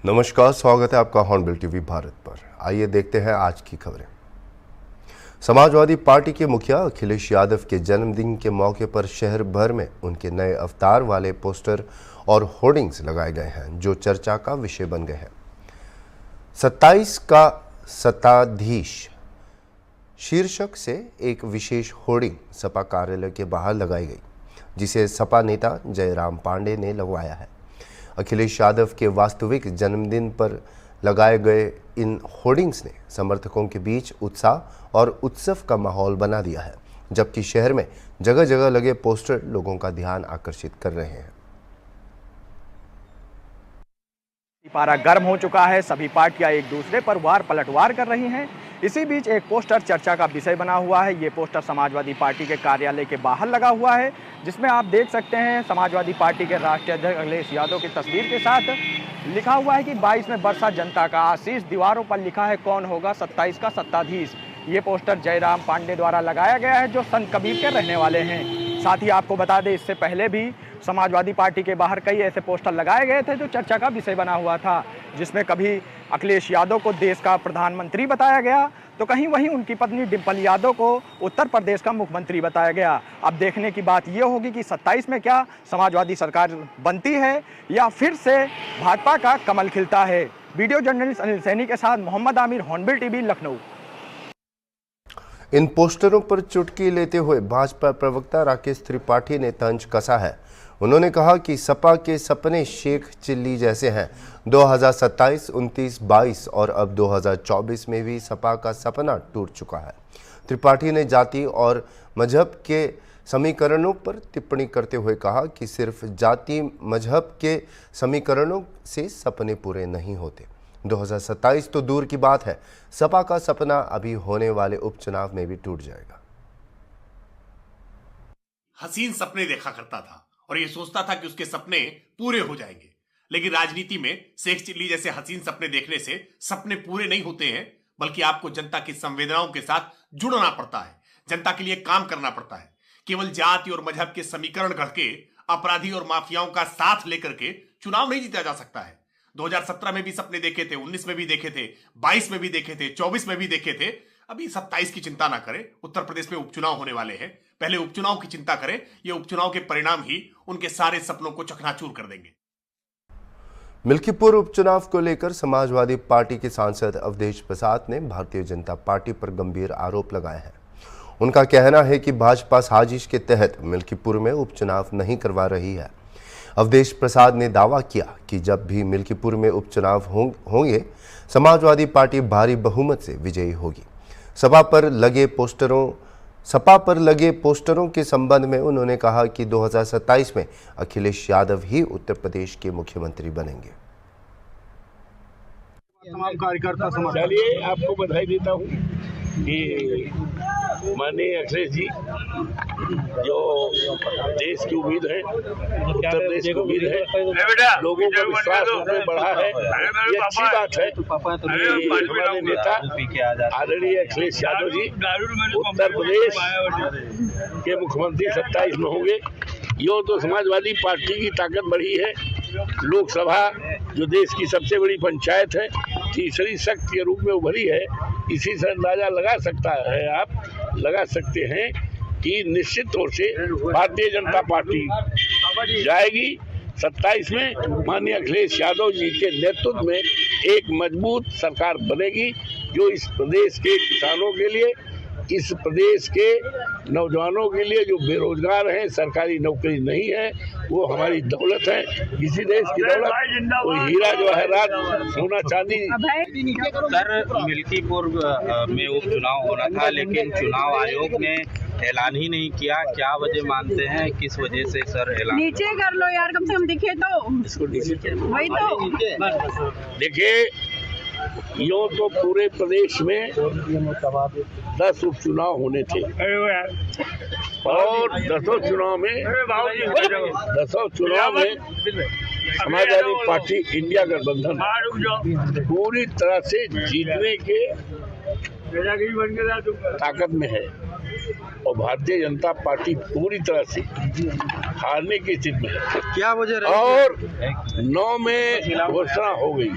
नमस्कार, स्वागत है आपका हॉर्नबिल टीवी भारत पर। आइए देखते हैं आज की खबरें। समाजवादी पार्टी के मुखिया अखिलेश यादव के जन्मदिन के मौके पर शहर भर में उनके नए अवतार वाले पोस्टर और होर्डिंग्स लगाए गए हैं, जो चर्चा का विषय बन गए हैं। 27 का सत्ताधीश शीर्षक से एक विशेष होर्डिंग सपा कार्यालय के बाहर लगाई गई, जिसे सपा नेता जयराम पांडे ने लगवाया है। अखिलेश यादव के वास्तविक जन्मदिन पर लगाए गए इन होर्डिंग्स ने समर्थकों के बीच उत्साह और उत्सव का माहौल बना दिया है, जबकि शहर में जगह जगह लगे पोस्टर लोगों का ध्यान आकर्षित कर रहे हैं। पारा गर्म हो चुका है, सभी पार्टियां एक दूसरे पर वार पलटवार कर रही हैं। इसी बीच एक पोस्टर चर्चा का विषय बना हुआ है। ये पोस्टर समाजवादी पार्टी के कार्यालय के बाहर लगा हुआ है, जिसमें आप देख सकते हैं समाजवादी पार्टी के राष्ट्रीय अध्यक्ष अखिलेश यादव की तस्वीर के साथ लिखा हुआ है कि 22 में बरसा जनता का आशीष। दीवारों पर लिखा है कौन होगा 27 का सत्ताधीश। ये पोस्टर जयराम पांडे द्वारा लगाया गया है, जो संत कबीर के रहने वाले हैं। साथ ही आपको बता दें, इससे पहले भी समाजवादी पार्टी के बाहर कई ऐसे पोस्टर लगाए गए थे जो चर्चा का विषय बना हुआ था, जिसमें कभी अखिलेश यादव को देश का प्रधानमंत्री बताया गया, तो कहीं वहीं उनकी पत्नी डिम्पल यादव को उत्तर प्रदेश का मुख्यमंत्री बताया गया। अब देखने की बात यह होगी कि 27 में क्या समाजवादी सरकार बनती है या फिर से भाजपा का कमल खिलता है। वीडियो जर्नलिस्ट अनिल सैनी के साथ मोहम्मद आमिर, हॉर्नबिल टीवी, लखनऊ। इन पोस्टरों पर चुटकी लेते हुए भाजपा प्रवक्ता राकेश त्रिपाठी ने तंज कसा है। उन्होंने कहा कि सपा के सपने शेख चिल्ली जैसे हैं। 2027, 29, 22 और अब 2024 में भी सपा का सपना टूट चुका है। त्रिपाठी ने जाति और मजहब के समीकरणों पर टिप्पणी करते हुए कहा कि सिर्फ जाति मजहब के समीकरणों से सपने पूरे नहीं होते। 2027 तो दूर की बात है, सपा का सपना अभी होने वाले उपचुनाव में भी टूट जाएगा। हसीन सपने देखा करता था और ये सोचता था कि उसके सपने पूरे हो जाएंगे, लेकिन राजनीति में शेख चिल्ली जैसे हसीन सपने देखने से सपने पूरे नहीं होते हैं, बल्कि आपको जनता की संवेदनाओं के साथ जुड़ना पड़ता है, जनता के लिए काम करना पड़ता है। केवल जाति और मजहब के समीकरण गढ़ के अपराधी और माफियाओं का साथ लेकर के चुनाव नहीं जीता जा सकता है। 2017 में भी सपने देखे थे, 19 में भी देखे थे, 22 में भी देखे थे, 24 में भी देखे थे। अभी 27 की चिंता ना करें, उत्तर प्रदेश में उपचुनाव होने वाले हैं। पहले उपचुनाव की चिंता करें, ये उपचुनाव के परिणाम ही उनके सारे सपनों को चकनाचूर कर देंगे। मिल्कीपुर उपचुनाव को लेकर समाजवादी पार्टी के सांसद अवधेश प्रसाद ने भारतीय जनता पार्टी पर गंभीर आरोप लगाए हैं। उनका कहना है कि भाजपा साजिश के तहत मिल्कीपुर में उपचुनाव नहीं करवा रही है। अवधेश प्रसाद ने दावा किया कि जब भी मिल्कीपुर में उपचुनाव होंगे, समाजवादी पार्टी भारी बहुमत से विजयी होगी। सपा पर लगे पोस्टरों के संबंध में उन्होंने कहा कि 2027 में अखिलेश यादव ही उत्तर प्रदेश के मुख्यमंत्री बनेंगे। तमाम कार्यकर्ता समाज, चलिए आपको बधाई देता हूँ कि माननीय अखिलेश जी जो देश की उम्मीद है, उत्तर प्रदेश की उम्मीद है, लोगों का विश्वास उन पर बढ़ा है, ये अच्छी बात है। हमारे नेता आदरणीय अखिलेश यादव जी उत्तर प्रदेश के मुख्यमंत्री 27 में होंगे। यो तो समाजवादी पार्टी की ताकत बढ़ी है। लोकसभा जो देश की सबसे बड़ी पंचायत है, तीसरी शक्ति के रूप में उभरी है। इसी से अंदाजा लगा सकते हैं कि निश्चित तौर से भारतीय जनता पार्टी जाएगी। 27 में माननीय अखिलेश यादव जी के नेतृत्व में एक मजबूत सरकार बनेगी, जो इस प्रदेश के किसानों के लिए, इस प्रदेश के नौजवानों के लिए जो बेरोजगार हैं, सरकारी नौकरी नहीं है, वो हमारी दौलत है। इसी देश की दौलत, वो हीरा जवाहरात, सोना चांदी। सर, मिल्कीपुर में उपचुनाव होना था, लेकिन चुनाव आयोग ने ऐलान ही नहीं किया। क्या वजह मानते हैं, किस वजह से सर ऐलान? नीचे कर लो यार, कम से कम दिखे तो। इसको नीचे वही तो देखिए, यूँ तो पूरे प्रदेश में 10 उपचुनाव होने थे और 10 चुनाव में समाजवादी पार्टी इंडिया गठबंधन पूरी तरह से जीतने के ताकत में है। और भारतीय जनता पार्टी पूरी तरह से हारने की स्थिति में है। क्या वजह और 9 में घोषणा हो गई,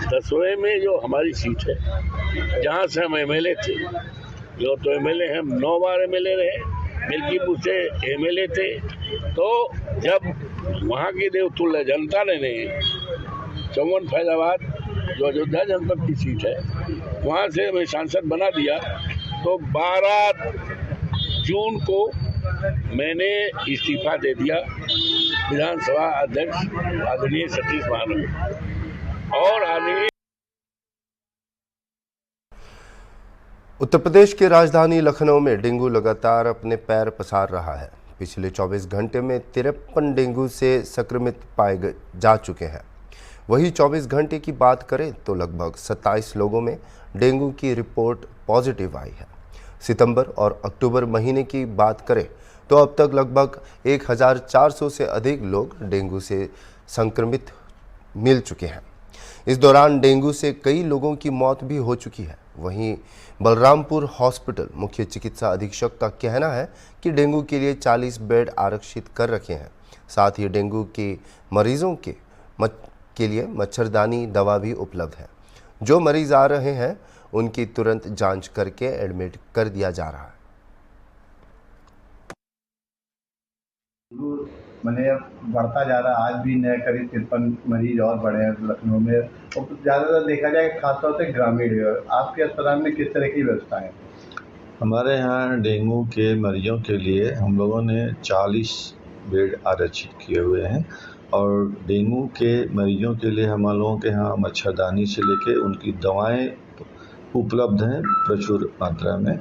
10वें में जो हमारी सीट है जहां से हम एमएलए थे, जो तो एमएलए हम 9 बार एमएलए रहे, मिल्कीपुर से एमएलए थे, तो जब वहां की देवतुल्य जनता ने चौवन फैजाबाद जो अयोध्या जनपद की सीट है वहां से हमें सांसद बना दिया, तो 12 जून को मैंने इस्तीफा दे दिया विधानसभा अध्यक्ष आदरणीय सतीश महाना और आदरणीय। उत्तर प्रदेश की राजधानी लखनऊ में डेंगू लगातार अपने पैर पसार रहा है। पिछले 24 घंटे में 53 डेंगू से संक्रमित पाए जा चुके हैं। वही 24 घंटे की बात करें तो लगभग 27 लोगों में डेंगू की रिपोर्ट पॉजिटिव आई है। सितंबर और अक्टूबर महीने की बात करें तो अब तक लगभग 1400 से अधिक लोग डेंगू से संक्रमित मिल चुके हैं। इस दौरान डेंगू से कई लोगों की मौत भी हो चुकी है। वहीं बलरामपुर हॉस्पिटल मुख्य चिकित्सा अधीक्षक का कहना है कि डेंगू के लिए 40 बेड आरक्षित कर रखे हैं। साथ ही डेंगू के मरीजों के लिए मच्छरदानी दवा भी उपलब्ध है। जो मरीज आ रहे हैं उनकी तुरंत जांच करके एडमिट कर दिया जा रहा है। मैंने बढ़ता जा रहा है। आज भी नए करीब 53 मरीज और बढ़े हैं लखनऊ में, और ज़्यादातर देखा जाए खासतौर से ग्रामीण है। आपके अस्पताल में किस तरह की व्यवस्था है? हमारे यहाँ डेंगू के मरीजों के लिए हम लोगों ने 40 बेड आरक्षित किए हुए हैं और डेंगू के मरीजों के लिए हम लोगों के यहाँ मच्छरदानी से लेके उनकी दवाएं उपलब्ध हैं प्रचुर मात्रा में।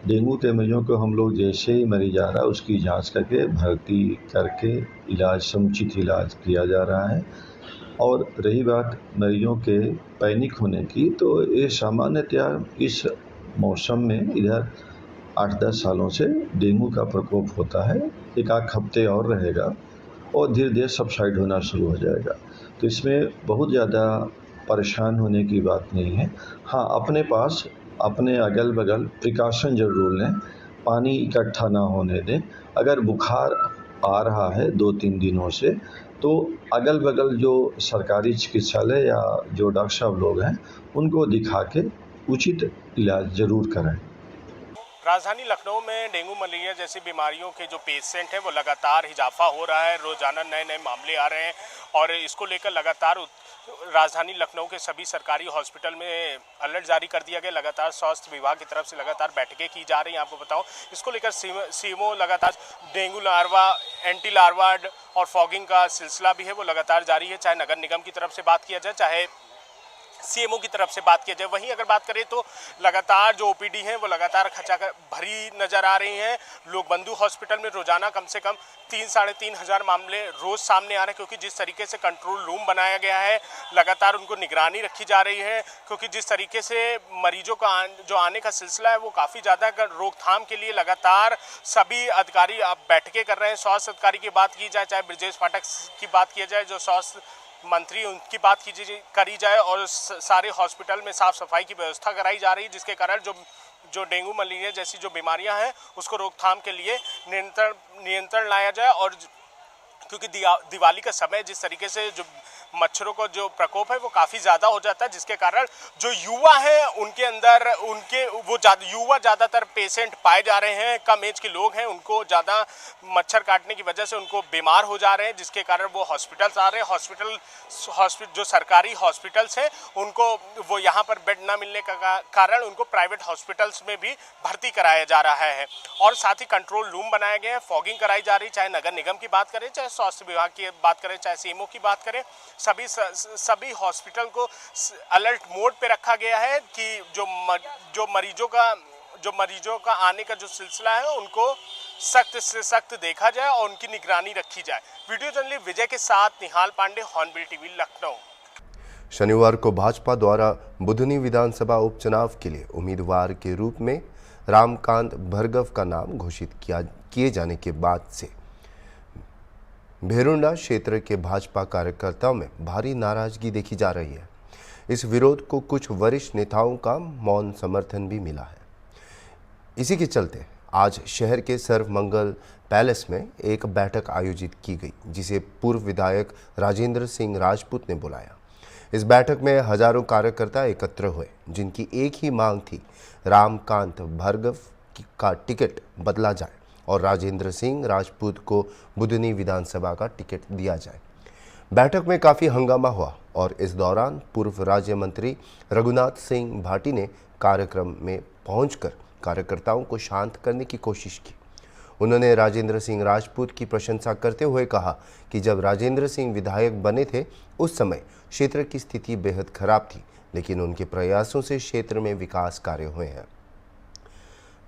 डेंगू के मरीजों को हम लोग जैसे ही मरीज आ रहा है उसकी जांच करके भर्ती करके इलाज समुचित इलाज किया जा रहा है। और रही बात मरीजों के पैनिक होने की, तो ये सामान्यतया इस मौसम में इधर 8-10 सालों से डेंगू का प्रकोप होता है। एक आध हफ्ते और रहेगा और धीरे धीरे सबसाइड होना शुरू हो जाएगा, तो इसमें बहुत ज़्यादा परेशान होने की बात नहीं है। हाँ, अपने पास अपने अगल बगल प्रिकॉशन जरूर लें, पानी इकट्ठा ना होने दें। अगर बुखार आ रहा है 2-3 दिनों से, तो अगल बगल जो सरकारी चिकित्सालय या जो डॉक्टर साहब लोग हैं उनको दिखा के उचित इलाज जरूर करें। राजधानी लखनऊ में डेंगू मलेरिया जैसी बीमारियों के जो पेशेंट हैं वो लगातार इजाफा हो रहा है। रोजाना नए नए मामले आ रहे हैं और इसको लेकर लगातार राजधानी लखनऊ के सभी सरकारी हॉस्पिटल में अलर्ट जारी कर दिया गया। लगातार स्वास्थ्य विभाग की तरफ से लगातार बैठकें की जा रही हैं। आपको बताऊं, इसको लेकर सीएमओ लगातार डेंगू लार्वा, एंटी लार्वा और फॉगिंग का सिलसिला भी है वो लगातार जारी है। चाहे नगर निगम की तरफ से बात किया जाए, चाहे सीएमओ की तरफ से बात किया जाए। वहीं अगर बात करें तो लगातार जो ओपीडी हैं वो लगातार खचाखच भरी नजर आ रही हैं। लोग बंधु हॉस्पिटल में रोजाना कम से कम 3-3.5 हज़ार मामले रोज सामने आ रहे हैं, क्योंकि जिस तरीके से कंट्रोल रूम बनाया गया है लगातार उनको निगरानी रखी जा रही है। क्योंकि जिस तरीके से मरीजों का जो आने का सिलसिला है वो काफ़ी ज़्यादा रोकथाम के लिए लगातार सभी अधिकारी अब बैठकें कर रहे हैं। स्वास्थ्य अधिकारी की बात की जाए, चाहे ब्रजेश पाठक की बात किया जाए जो स्वास्थ्य मंत्री, उनकी बात करी जाए, और सारे हॉस्पिटल में साफ सफाई की व्यवस्था कराई जा रही है, जिसके कारण जो डेंगू मलेरिया जैसी जो बीमारियां हैं उसको रोकथाम के लिए नियंत्रण लाया जाए। और क्योंकि दिवाली का समय जिस तरीके से जो मच्छरों का जो प्रकोप है वो काफ़ी ज़्यादा हो जाता है, जिसके कारण जो युवा हैं उनके अंदर युवा ज़्यादातर पेशेंट पाए जा रहे हैं। कम एज के लोग हैं, उनको ज़्यादा मच्छर काटने की वजह से उनको बीमार हो जा रहे हैं, जिसके कारण वो हॉस्पिटल्स आ रहे हैं। हॉस्पिटल जो सरकारी हॉस्पिटल्स हैं उनको वो यहाँ पर बेड ना मिलने का कारण उनको प्राइवेट हॉस्पिटल्स में भी भर्ती कराया जा रहा है। और साथ ही कंट्रोल रूम बनाए गए हैं, फॉगिंग कराई जा रही, चाहे नगर निगम की बात करें, चाहे स्वास्थ्य विभाग की बात करें, चाहे सीएमओ की बात करें, सभी हॉस्पिटल को अलर्ट मोड पे रखा गया है कि जो मरीजों का आने का जो सिलसिला है उनको सख्त से सख्त देखा जाए और उनकी निगरानी रखी जाए। वीडियो जर्नलिस्ट विजय के साथ निहाल पांडे, हॉर्नबिल टीवी, लखनऊ। शनिवार को भाजपा द्वारा बुधनी विधानसभा उपचुनाव के लिए उम्मीदवार के रूप में रामकांत भार्गव का नाम घोषित किए जाने के बाद से भेरुंडा क्षेत्र के भाजपा कार्यकर्ताओं में भारी नाराजगी देखी जा रही है। इस विरोध को कुछ वरिष्ठ नेताओं का मौन समर्थन भी मिला है। इसी के चलते आज शहर के सर्वमंगल पैलेस में एक बैठक आयोजित की गई, जिसे पूर्व विधायक राजेंद्र सिंह राजपूत ने बुलाया। इस बैठक में हजारों कार्यकर्ता एकत्र हुए, जिनकी एक ही मांग थी, रामकांत भार्गव का टिकट बदला जाए और राजेंद्र सिंह राजपूत को बुधनी विधानसभा का टिकट दिया जाए। बैठक में काफ़ी हंगामा हुआ और इस दौरान पूर्व राज्य मंत्री रघुनाथ सिंह भाटी ने कार्यक्रम में पहुंचकर कार्यकर्ताओं को शांत करने की कोशिश की। उन्होंने राजेंद्र सिंह राजपूत की प्रशंसा करते हुए कहा कि जब राजेंद्र सिंह विधायक बने थे उस समय क्षेत्र की स्थिति बेहद खराब थी, लेकिन उनके प्रयासों से क्षेत्र में विकास कार्य हुए हैं।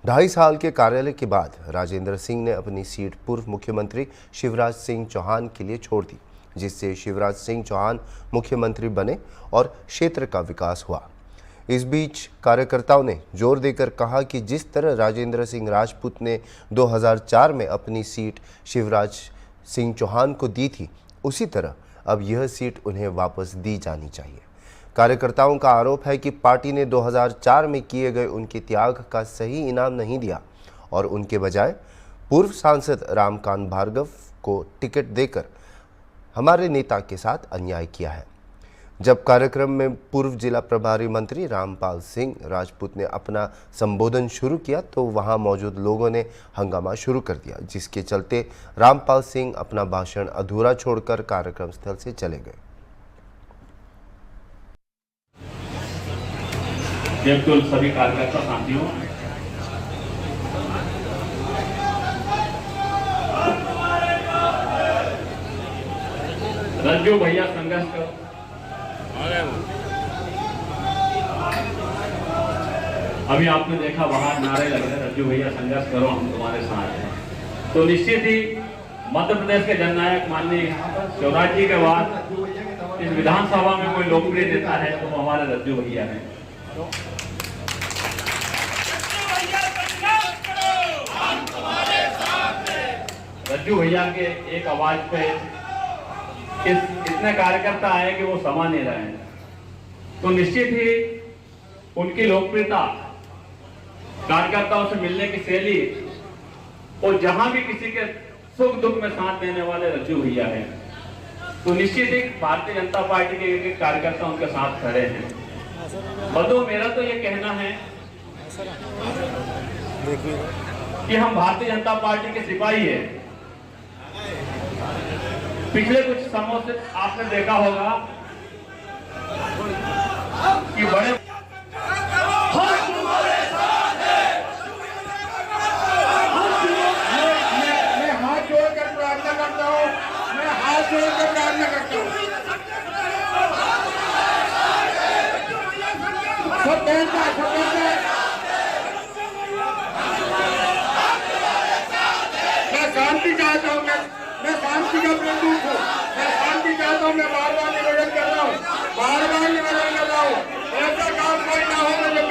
2.5 साल के कार्यालय के बाद राजेंद्र सिंह ने अपनी सीट पूर्व मुख्यमंत्री शिवराज सिंह चौहान के लिए छोड़ दी, जिससे शिवराज सिंह चौहान मुख्यमंत्री बने और क्षेत्र का विकास हुआ। इस बीच कार्यकर्ताओं ने जोर देकर कहा कि जिस तरह राजेंद्र सिंह राजपूत ने 2004 में अपनी सीट शिवराज सिंह चौहान को दी थी, उसी तरह अब यह सीट उन्हें वापस दी जानी चाहिए। कार्यकर्ताओं का आरोप है कि पार्टी ने 2004 में किए गए उनके त्याग का सही इनाम नहीं दिया और उनके बजाय पूर्व सांसद रामकांत भार्गव को टिकट देकर हमारे नेता के साथ अन्याय किया है। जब कार्यक्रम में पूर्व जिला प्रभारी मंत्री रामपाल सिंह राजपूत ने अपना संबोधन शुरू किया तो वहां मौजूद लोगों ने हंगामा शुरू कर दिया, जिसके चलते रामपाल सिंह अपना भाषण अधूरा छोड़कर कार्यक्रम स्थल से चले गए। बिल्कुल सभी कार्यकर्ता साथियों, रज्जू भैया संघर्ष करो। अभी आपने देखा बाहर नारे लग रहे, रज्जू भैया संघर्ष करो, हम तुम्हारे साथ हैं। तो निश्चित ही मध्य प्रदेश के जननायक माननीय शिवराज जी के बाद इस विधानसभा में कोई लोकप्रिय नेता है तो हमारे रज्जू भैया हैं। रज्जू भैया के एक आवाज पे इतने कार्यकर्ता आए कि वो समा नहीं रहे हैं, तो निश्चित ही उनकी लोकप्रियता, कार्यकर्ताओं से मिलने की शैली और जहां भी किसी के सुख दुख में साथ देने वाले रज्जू भैया हैं, तो निश्चित ही भारतीय जनता पार्टी के एक कार्यकर्ता उनके साथ खड़े हैं। बदो मेरा तो ये कहना है कि हम भारतीय जनता पार्टी के सिपाही हैं। पिछले कुछ समय से आपने देखा होगा कि बड़े मैं हाथ जोड़कर प्रार्थना करता हूँ, सब कहता है मैं शांति चाहता हूँ, मैं शांति का प्रतीक हूँ, मैं शांति चाहता हूँ। मैं बार बार निवेदन कर रहा हूँ, ऐसा काम कोई ना हो जो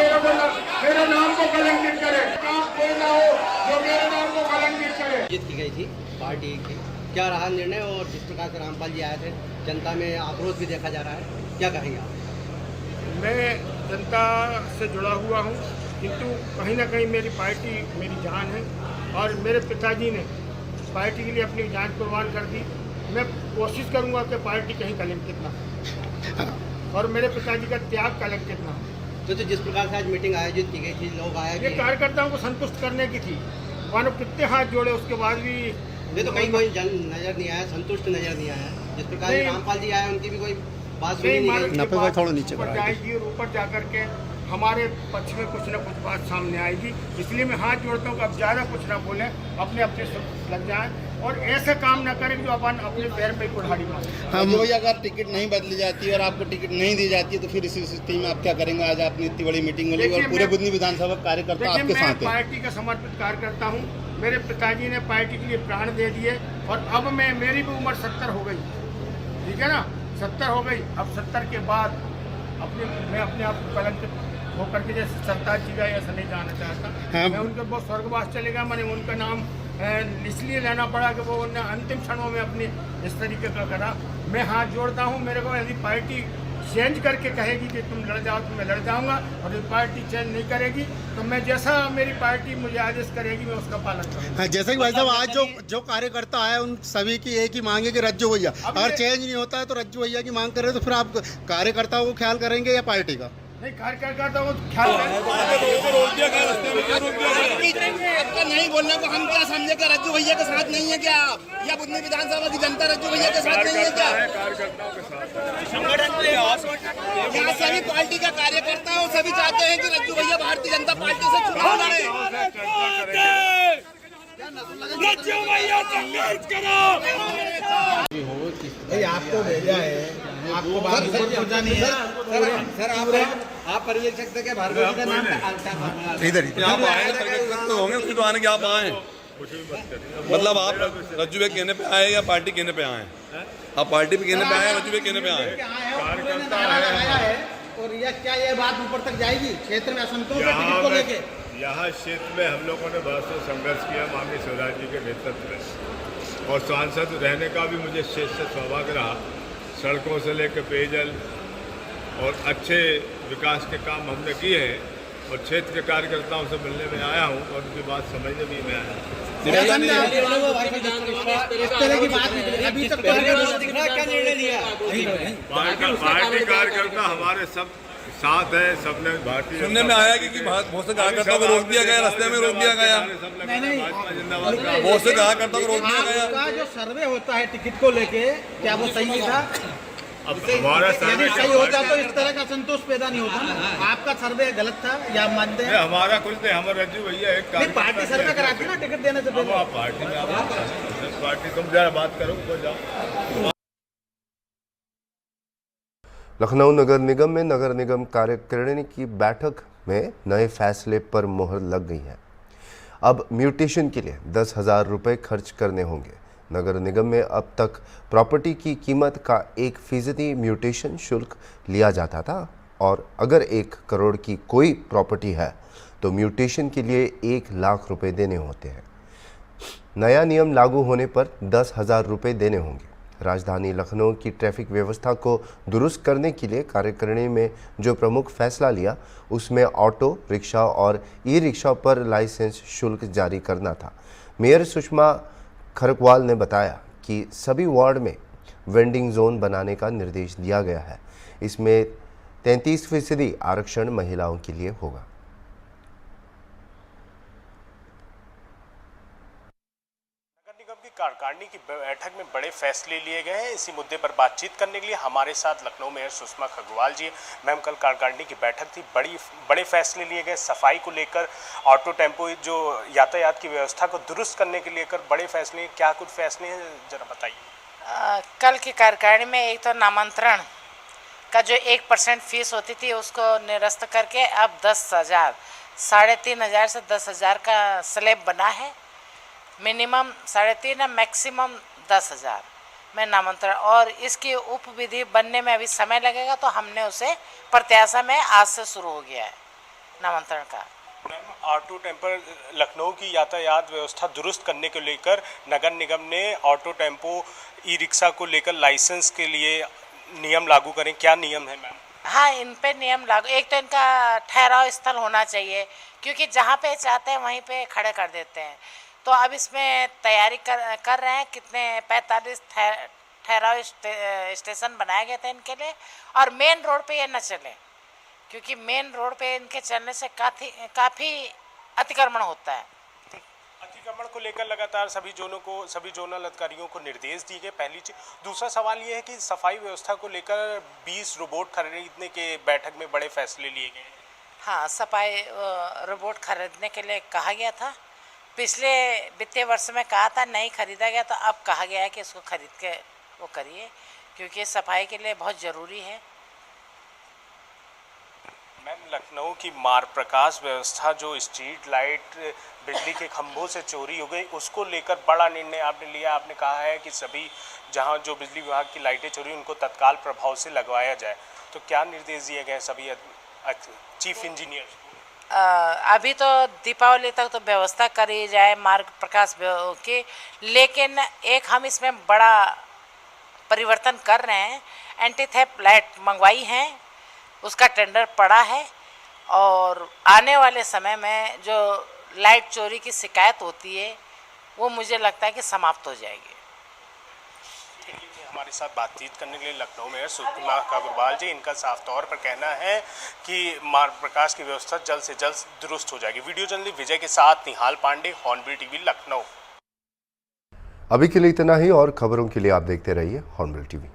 मेरे नाम को कलंकित करे, काम कोई ना हो जो मेरे नाम को कलंकित करे। जीत की गई थी पार्टी की, क्या रहा निर्णय? और जिस प्रकार से रामपाल जी आए थे, जनता में आक्रोश भी देखा जा रहा है, क्या कहेंगे आप? मैं जनता से जुड़ा हुआ हूँ, किंतु कहीं ना कहीं मेरी पार्टी मेरी जान है और मेरे पिताजी ने पार्टी के लिए अपनी जान कुर्बान कर दी। मैं कोशिश करूंगा कि पार्टी कहीं कलंकित ना हो और मेरे पिताजी का त्याग कलंकित ना हो। तो जिस प्रकार से आज मीटिंग आयोजित की गई थी, लोग आए, ये कार्यकर्ताओं को संतुष्ट करने की थी, मानो कितने हाथ जोड़े, उसके बाद भी ये तो कहीं कोई जन नजर नहीं आया, संतुष्ट नजर नहीं आया। जिस प्रकार से रामपाल जी आए, उनकी भी कोई बात सुनी नहीं, थोड़ा नीचे जाएगी और ऊपर जाकर के हमारे पक्ष में कुछ न कुछ बात सामने आएगी। इसलिए मैं हाथ जोड़ता हूँ कि अब ज़्यादा कुछ ना बोलें, अपने अपने लग जाएं और ऐसे काम ना करें जो अपन अपने पैर पे कुल्हाड़ी मारें। हम जो अगर टिकट नहीं बदली जाती है और आपको टिकट नहीं दी जाती है तो फिर इसी स्थिति में आप क्या करेंगे? आज आपने इतनी बड़ी मीटिंग ली और पूरे बुधनी विधानसभा कार्यकर्ता आपके साथ हैं। पार्टी का समर्पित कार्यकर्ता हूँ, मेरे पिताजी ने पार्टी के लिए प्राण दे दिए और अब मेरी भी उम्र 70 हो गई, ठीक है ना, 70 हो गई। अब 70 के बाद मैं अपने आप को कलंकित होकर के जैसे सरताज जी का ऐसा नहीं जाना चाहता। मैं उनके बहुत स्वर्गवास चलेगा, मैंने उनका नाम इसलिए लेना पड़ा कि वो उन्होंने अंतिम क्षणों में अपनी इस तरीके का करा। मैं हाथ जोड़ता हूँ, मेरे को यदि पार्टी चेंज करके कहेगी कि तुम लड़ जाओ तो मैं लड़ जाऊंगा, और ये पार्टी चेंज नहीं करेगी तो मैं जैसा मेरी पार्टी मुझे आदेश करेगी मैं उसका पालन करूंगा। जैसे कि भाई साहब आज जो कार्यकर्ता है उन सभी की एक ही मांग है कि रज्जू भैया, अगर चेंज नहीं होता है तो रज्जू भैया की मांग कर रहे हैं, तो फिर आप कार्यकर्ताओं को ख्याल करेंगे या पार्टी का? नहीं, कार्यकर्ता वो ख्याल आपका नहीं बोलने को हम क्या समझे कि रज्जू भैया के साथ नहीं है क्या आप, या बुधनी विधानसभा की जनता रज्जू भैया के साथ नहीं है क्या? यहाँ सभी पार्टी का कार्यकर्ता है, सभी चाहते हैं कि रज्जू भैया भारतीय जनता पार्टी से चुनाव लड़े। रज्जू भैया संघर्ष करो। आपको भेजा है, आपको बात नहीं है सर। आप पर्यवेक्षक थे क्या भार्गव जी का नाम? इधर आप आए तो होंगे, उसके तो आने के आप आए, मतलब आप रज्जू भाई कहने पे आए या पार्टी कहने पे आए? आप पार्टी पे कहने पे आए, रज्जू भाई कहने पे आए? और यह क्या ये बात ऊपर तक जाएगी? क्षेत्र में असंतोष है टिकट को लेके। यहाँ क्षेत्र में हम लोगों ने बहुत से संघर्ष किया माननीय शिवराज जी के नेतृत्व में, और सांसद रहने का भी मुझे क्षेत्र से सौभाग्य रहा। सड़कों से लेकर पेयजल और अच्छे विकास के काम हमने किए हैं, और क्षेत्र के कार्यकर्ताओं से मिलने में आया हूँ और उनकी बात समझने भी मैं आया हूँ। पार्टी कार्यकर्ता हमारे सब साथ है, सबने भारतीय सुनने में आया कि बहुत से कार्यकर्ताओं को रोक दिया गया, रास्ते में रोक दिया गया, बहुत से कार्यकर्ताओं को रोक दिया गया। जो सर्वे होता है टिकट को लेके, क्या वो सही था? अब हमारा सर्वे सही होता तो इस तरह का संतोष पैदा नहीं होता ना। आपका सर्वे गलत था या मानते हैं? हमारा कुछ नहीं, हमारे रज्जू भैया एक पार्टी सर्वे कराती ना टिकट देने से पहले। पार्टी में पार्टी तुम जरा बात करो, जाओ। लखनऊ नगर निगम में नगर निगम कार्यकारिणी की बैठक में नए फैसले पर मुहर लग गई है। अब म्यूटेशन के लिए 10,000 रुपये खर्च करने होंगे। नगर निगम में अब तक प्रॉपर्टी की कीमत का 1% म्यूटेशन शुल्क लिया जाता था, और अगर 1 करोड़ की कोई प्रॉपर्टी है तो म्यूटेशन के लिए 1 लाख रुपये देने होते हैं। नया नियम लागू होने पर 10,000 रुपये देने होंगे। राजधानी लखनऊ की ट्रैफिक व्यवस्था को दुरुस्त करने के लिए कार्यकारिणी में जो प्रमुख फैसला लिया, उसमें ऑटो रिक्शा और ई रिक्शा पर लाइसेंस शुल्क जारी करना था। मेयर सुषमा खरकवाल ने बताया कि सभी वार्ड में वेंडिंग जोन बनाने का निर्देश दिया गया है। इसमें 33% आरक्षण महिलाओं के लिए होगा। कार्यकारिणी की बैठक में बड़े फैसले लिए गए हैं। इसी मुद्दे पर बातचीत करने के लिए हमारे साथ लखनऊ मेयर सुषमा खरगवाल जी। मैम, कल कार्यकारिणी की बैठक थी, बड़े फैसले लिए गए सफाई को लेकर, ऑटो टेम्पो जो यातायात की व्यवस्था को दुरुस्त करने के लेकर बड़े फैसले, क्या कुछ फैसले हैं जरा बताइए। कल की कार्यकारिणी में एक तो नामांतरण का जो 1% फीस होती थी उसको निरस्त करके अब 10,000, 3,500 से 10,000 का स्लैब बना है। मिनिमम 3.5 मैक्सिमम 10,000 में नामांतरण, और इसकी उप विधि बनने में अभी समय लगेगा, तो हमने उसे प्रत्याशा में आज से शुरू हो गया है नामांतरण का। ऑटो टेम्पो लखनऊ की यातायात व्यवस्था दुरुस्त करने को लेकर नगर निगम ने ऑटो टेम्पो ई रिक्शा को लेकर लाइसेंस के लिए नियम लागू करें, क्या नियम है मैम? हाँ, इन पे नियम लागू, एक तो इनका ठहराव स्थल होना चाहिए, क्योंकि जहाँ पे चाहते हैं वहीं पे खड़े कर देते हैं। तो अब इसमें तैयारी कर रहे हैं, कितने 45 ठहराव स्टेशन बनाए गए थे इनके लिए, और मेन रोड पे ये न चले, क्योंकि मेन रोड पे इनके चलने से काफ़ी अतिक्रमण होता है। अतिक्रमण को लेकर लगातार सभी जोनल अधिकारियों को निर्देश दिए गए, पहली चीज। दूसरा सवाल ये है कि सफाई व्यवस्था को लेकर 20 रोबोट खरीदने के बैठक में बड़े फैसले लिए गए। हाँ, सफाई रोबोट खरीदने के लिए कहा गया था, पिछले वित्तीय वर्ष में कहा था, नहीं खरीदा गया, तो अब कहा गया है कि इसको खरीद के वो करिए, क्योंकि सफाई के लिए बहुत ज़रूरी है। मैम, लखनऊ की मार्ग प्रकाश व्यवस्था, जो स्ट्रीट लाइट बिजली के खंभों से चोरी हो गई, उसको लेकर बड़ा निर्णय आपने लिया। आपने कहा है कि सभी जहां जो बिजली विभाग की लाइटें चोरी, उनको तत्काल प्रभाव से लगवाया जाए, तो क्या निर्देश दिए गए सभी चीफ इंजीनियर? अभी तो दीपावली तक तो व्यवस्था करी जाए मार्ग प्रकाश की, लेकिन एक हम इसमें बड़ा परिवर्तन कर रहे हैं। एंटी थेफ्ट लाइट मंगवाई हैं, उसका टेंडर पड़ा है और आने वाले समय में जो लाइट चोरी की शिकायत होती है वो मुझे लगता है कि समाप्त हो जाएगी। हमारे साथ बातचीत करने के लिए लखनऊ में सुकुमार काबुरवाल जी, इनका साफ तौर पर कहना है कि मार्ग प्रकाश की व्यवस्था जल्द से जल्द दुरुस्त हो जाएगी। वीडियो जर्नलिस्ट विजय के साथ निहाल पांडे, हॉर्नबिल टीवी, लखनऊ। अभी के लिए इतना ही और खबरों के लिए आप देखते रहिए हॉर्नबिल टीवी।